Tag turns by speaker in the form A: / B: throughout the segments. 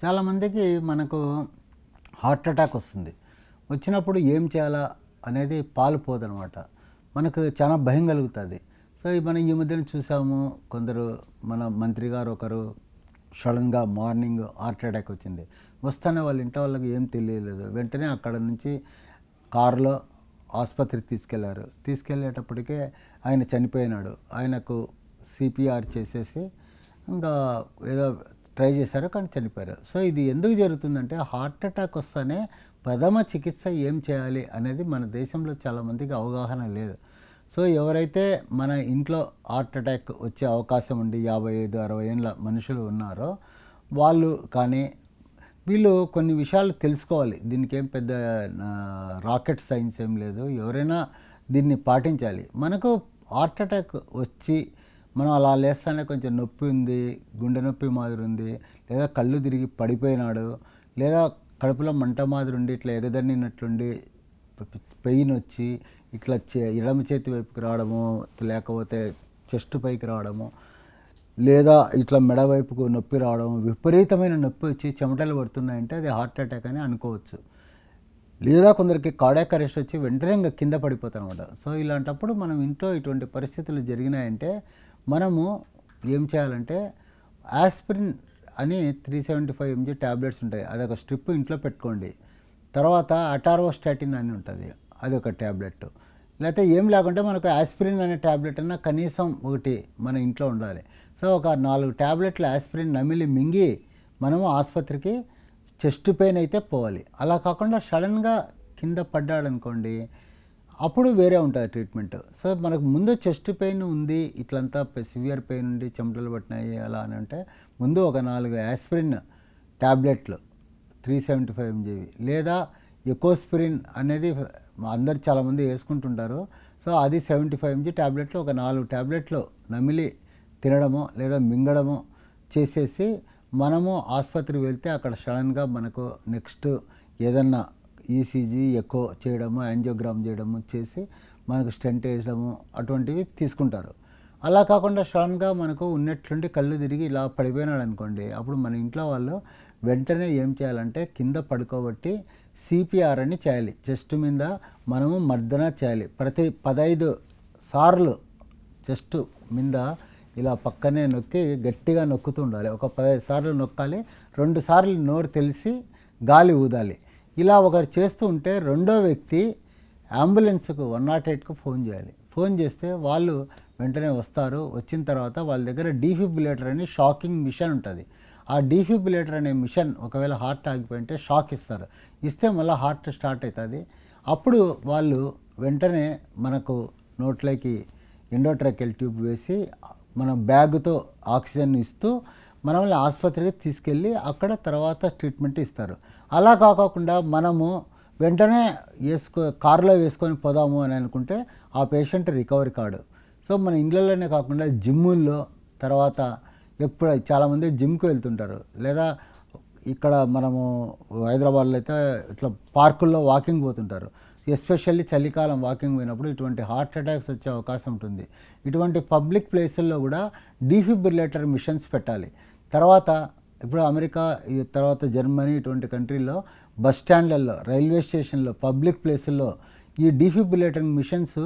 A: చాలామందికి మనకు heart attack వస్తుంది. వచ్చినప్పుడు ఏం చేయాలా అనేది పాలుపోదనమాట. మనకు చాలా భయం కలుగుతుంది. సో మనం ఈ మధ్యన చూసాము, కొందరు మన మంత్రి గారు ఒకరు సడన్గా మార్నింగ్ హార్ట్ అటాక్ వచ్చింది. వస్తానే వాళ్ళ ఇంట్లో వాళ్ళకి ఏం తెలియలేదు. వెంటనే అక్కడ నుంచి కారులో ఆసుపత్రికి తీసుకెళ్లారు. తీసుకెళ్ళేటప్పటికే ఆయన చనిపోయినాడు. ఆయనకు సిపిఆర్ చేసేసి ఇంకా ఏదో ట్రై చేశారు, కానీ చనిపోయారు. సో ఇది ఎందుకు జరుగుతుందంటే, హార్ట్ అటాక్ వస్తేనే ప్రథమ చికిత్స ఏం చేయాలి అనేది మన దేశంలో చాలామందికి అవగాహన లేదు. సో ఎవరైతే మన ఇంట్లో హార్ట్ అటాక్ వచ్చే అవకాశం ఉండి 55-60 ఏళ్ళ మనుషులు ఉన్నారో వాళ్ళు కానీ వీళ్ళు కొన్ని విషయాలు తెలుసుకోవాలి. దీనికి ఏం పెద్ద రాకెట్ సైన్స్ ఏం లేదు. ఎవరైనా దీన్ని పాటించాలి. మనకు హార్ట్ అటాక్ వచ్చి మనం అలా లేస్తానే కొంచెం నొప్పి ఉంది, గుండె నొప్పి మాదిరి ఉంది, లేదా కళ్ళు తిరిగి పడిపోయినాడు, లేదా కడుపులో మంట మాదిరి ఉండి ఇట్లా ఎగదన్నినట్లుండి పెయిన్ వచ్చి ఇట్లా ఎడమ చేతి వైపుకి రావడము, లేకపోతే చెస్ట్ పైకి రావడము, లేదా ఇట్లా మెడ వైపుకు నొప్పి రావడం, విపరీతమైన నొప్పి వచ్చి చెమటలు పడుతున్నాయంటే అది హార్ట్ అటాక్ అని అనుకోవచ్చు. లేదా కొందరికి కార్డియాక్ అరెస్ట్ వచ్చి వెంటనే ఇంకా కింద పడిపోతారన్నమాట. సో ఇలాంటప్పుడు మనం ఇంట్లో ఇటువంటి పరిస్థితులు జరిగినాయంటే మనము ఏం చేయాలంటే, ఆస్పిరిన్ అని 375 mg ట్యాబ్లెట్స్ ఉంటాయి. అదొక స్ట్రిప్ ఇంట్లో పెట్టుకోండి. తర్వాత అటారోస్టాటిన్ అని ఉంటుంది, అది ఒక ట్యాబ్లెట్. లేకపోతే ఏం లేకుంటే మనకు ఆస్పిరిన్ అనే ట్యాబ్లెట్ అన్నా కనీసం ఒకటి మన ఇంట్లో ఉండాలి. సో ఒక 4 ట్యాబ్లెట్లు ఆస్పిరిన్ నమిలి మింగి మనము ఆసుపత్రికి చెస్ట్ పెయిన్ అయితే పోవాలి. అలా కాకుండా సడన్గా కింద పడ్డాడనుకోండి, అప్పుడు వేరే ఉంటుంది ట్రీట్మెంట్. సో మనకు ముందు చెస్ట్ పెయిన్ ఉంది, ఇట్లంతా సివియర్ పెయిన్ ఉండి చెమటలు పట్టినాయి అలా అని అంటే ముందు ఒక 4 ఆస్పిరిన్ ట్యాబ్లెట్లు 375 mg, లేదా ఎకోస్పిరిన్ అనేది అందరు చాలామంది వేసుకుంటుంటారు. సో అది 75 mg ట్యాబ్లెట్లు ఒక 4 ట్యాబ్లెట్లు నమిలి తినడము లేదా మింగడము చేసేసి మనము ఆసుపత్రికి వెళ్తే అక్కడ సడన్గా మనకు నెక్స్ట్ ఏదన్నా ఈసీజీ ఎకో చేయడము, యాంజియోగ్రామ్ చేయడము చేసి మనకు స్టెంట్ వేసడము అటువంటివి తీసుకుంటారు. అలా కాకుండా సడన్గా మనకు ఉన్నట్లుండి కళ్ళు తిరిగి ఇలా పడిపోయినాడు అనుకోండి, అప్పుడు మన ఇంట్లో వాళ్ళు వెంటనే ఏం చేయాలంటే కింద పడుకోబట్టి సిపిఆర్ అని చేయాలి. చెస్ట్ మీద మనము మర్దన చేయాలి. ప్రతి 15 సార్లు చెస్ట్ మీద ఇలా పక్కనే నొక్కి గట్టిగా నొక్కుతూ ఉండాలి. ఒక 15 సార్లు నొక్కాలి. 2 సార్లు నోరు తెలిసి గాలి ఊదాలి. ఇలా ఒకరు చేస్తూ ఉంటే రెండో వ్యక్తి అంబులెన్స్కు 108కు ఫోన్ చేయాలి. ఫోన్ చేస్తే వాళ్ళు వెంటనే వస్తారు. వచ్చిన తర్వాత వాళ్ళ దగ్గర డీఫిబ్రిలేటర్ అని షాకింగ్ మిషన్ ఉంటుంది. ఆ డీఫిబ్రిలేటర్ అనే మిషన్ ఒకవేళ హార్ట్ ఆగిపోయింటే షాక్ ఇస్తారు. ఇస్తే మళ్ళీ హార్ట్ స్టార్ట్ అవుతుంది. అప్పుడు వాళ్ళు వెంటనే మనకు నోట్లోకి ఎండోట్రాకియల్ ట్యూబ్ వేసి మన బ్యాగ్తో ఆక్సిజన్ ఇస్తూ మనల్ని ఆసుపత్రికి తీసుకెళ్ళి అక్కడ తర్వాత ట్రీట్మెంట్ ఇస్తారు. అలా కాకుండా మనము వెంటనే కారులో వేసుకొని పోదాము అని అనుకుంటే ఆ పేషెంట్ రికవరీ కాడు. సో మన ఇండ్లలోనే కాకుండా జిమ్ముల్లో తర్వాత ఎప్పుడు చాలామంది జిమ్కి వెళ్తుంటారు, లేదా ఇక్కడ మనము హైదరాబాద్లో అయితే ఇట్లా పార్కుల్లో వాకింగ్ పోతుంటారు. ఎస్పెషల్లీ చలికాలం వాకింగ్ పోయినప్పుడు ఇటువంటి హార్ట్ అటాక్స్ వచ్చే అవకాశం ఉంటుంది. ఇటువంటి పబ్లిక్ ప్లేసుల్లో కూడా డీఫిబ్రిలేటర్ మిషన్స్ పెట్టాలి. తర్వాత ఇప్పుడు అమెరికా, తర్వాత జర్మనీ ఇటువంటి కంట్రీల్లో బస్ స్టాండ్లలో, రైల్వే స్టేషన్లో, పబ్లిక్ ప్లేసుల్లో ఈ డీఫిబ్రిలేటర్ మిషన్స్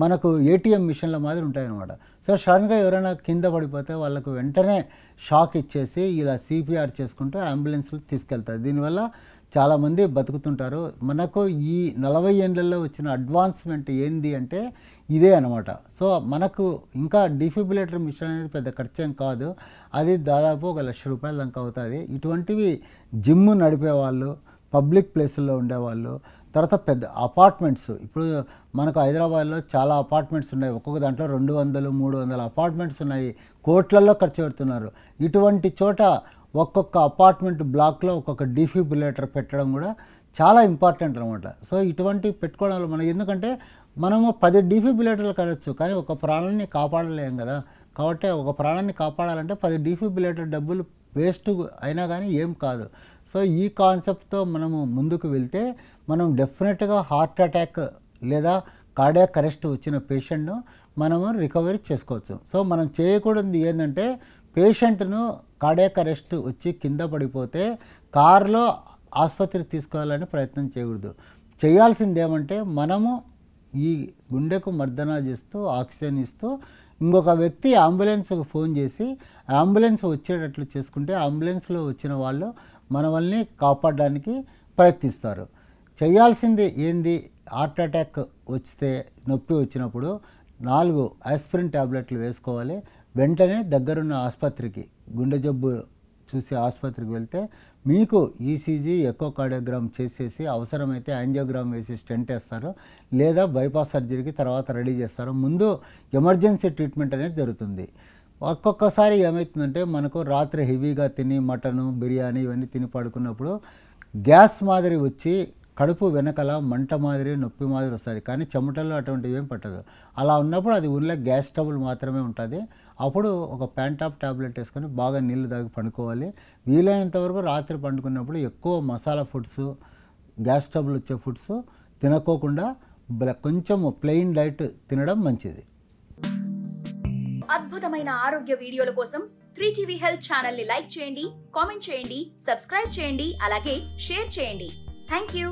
A: మనకు ఏటీఎం మిషన్ల మాదిరి ఉంటాయన్నమాట. సో సడన్గా ఎవరైనా కింద పడిపోతే వాళ్ళకు వెంటనే షాక్ ఇచ్చేసి ఇలా సిపిఆర్ చేసుకుంటూ అంబులెన్స్లు తీసుకెళ్తారు. దీనివల్ల చాలామంది బతుకుతుంటారు. మనకు ఈ 40 ఏళ్ళల్లో వచ్చిన అడ్వాన్స్మెంట్ ఏంది అంటే ఇదే అనమాట. సో మనకు ఇంకా డీఫిబ్రిలేటర్ మిషన్ అనేది పెద్ద ఖర్చేం కాదు. అది దాదాపు ఒక ₹1,00,000 దాకా అవుతుంది. ఇటువంటివి జిమ్ నడిపేవాళ్ళు, పబ్లిక్ ప్లేసుల్లో ఉండేవాళ్ళు, తర్వాత పెద్ద అపార్ట్మెంట్స్, ఇప్పుడు మనకు హైదరాబాద్లో చాలా అపార్ట్మెంట్స్ ఉన్నాయి. ఒక్కొక్క దాంట్లో 200-300 అపార్ట్మెంట్స్ ఉన్నాయి. కోట్లలో ఖర్చు పెడుతున్నారు. ఇటువంటి చోట ఒక్కొక్క అపార్ట్మెంట్ బ్లాక్లో ఒక్కొక్క డీఫిబ్రిలేటర్ పెట్టడం కూడా చాలా ఇంపార్టెంట్ అనమాట. సో ఇటువంటి పెట్టుకోవడం వల్ల మనకి, ఎందుకంటే మనము 10 డీఫిబ్రిలేటర్లు కడవచ్చు, కానీ ఒక ప్రాణాన్ని కాపాడలేం కదా. కాబట్టి ఒక ప్రాణాన్ని కాపాడాలంటే 10 డీఫిబ్రిలేటర్ డబ్బులు వేస్ట్ అయినా కానీ ఏం కాదు. సో ఈ కాన్సెప్ట్తో మనము ముందుకు వెళ్తే మనం డెఫినెట్గా హార్ట్ అటాక్ లేదా కార్డియాక్ అరెస్ట్ వచ్చిన పేషెంట్ను మనము రికవరీ చేసుకోవచ్చు. సో మనం చేయకూడదు ఏంటంటే పేషెంట్ను కార్డియాక్ అరెస్ట్ వచ్చి కింద పడిపోతే కారులో ఆసుపత్రికి తీసుకెళ్ళాలని ప్రయత్నం చేయకూడదు. చేయాల్సింది ఏమంటే మనము ఈ గుండెకు మర్దనా చేస్తూ ఆక్సిజన్ ఇస్తూ ఇంకొక వ్యక్తి అంబులెన్స్కి ఫోన్ చేసి అంబులెన్స్ వచ్చేటట్లు చేసుకుంటే అంబులెన్స్లో వచ్చిన వాళ్ళు మనల్ని కాపాడడానికి ప్రయత్నిస్తారు. చేయాల్సింది ఏంది, హార్ట్ అటాక్ వస్తే నొప్పి వచ్చినప్పుడు 4 ఆస్పిరిన్ ట్యాబ్లెట్లు వేసుకోవాలి. వెంటనే దగ్గరున్న ఆసుపత్రికి గుండె జబ్బు చూసి ఆసుపత్రికి వెళ్తే మీకు ఈసీజీ ఎకోకార్డియోగ్రామ్ చేసేసి అవసరమైతే యాంజియోగ్రామ్ వేసి స్టెంట్ వేస్తారు, లేదా బైపాస్ సర్జరీకి తర్వాత రెడీ చేస్తారు. ముందు ఎమర్జెన్సీ ట్రీట్మెంట్ అనేది జరుగుతుంది. ఒక్కొక్కసారి ఏమవుతుందంటే మనకు రాత్రి హెవీగా తిని మటను బిర్యానీ ఇవన్నీ తిని పడుకున్నప్పుడు గ్యాస్ మాదిరి వచ్చి కడుపు వెనకల మంట మాదిరి నొప్పి మాదిరి వస్తుంది, కానీ చెమటల్లో అటువంటివి ఏం పట్టదు. అలా ఉన్నప్పుడు అది ఊళ్ళో గ్యాస్ ట్రబుల్ మాత్రమే ఉంటుంది. అప్పుడు ఒక ప్యాంటాప్ ట్యాబ్లెట్ వేసుకొని బాగా నీళ్లు తాగి పండుకోవాలి. వీలైనంత వరకు రాత్రి పండుకున్నప్పుడు ఎక్కువ మసాలా ఫుడ్స్, గ్యాస్ ట్రబుల్ వచ్చే ఫుడ్స్ తినకోకుండా కొంచెం ప్లెయిన్ డైట్ తినడం మంచిది.
B: అద్భుతమైన ఆరోగ్య వీడియోల కోసం 3TV హెల్త్ ఛానల్ ని లైక్ చేయండి, కామెంట్ చేయండి, సబ్స్క్రైబ్ చేయండి, అలాగే షేర్ చేయండి. Thank you.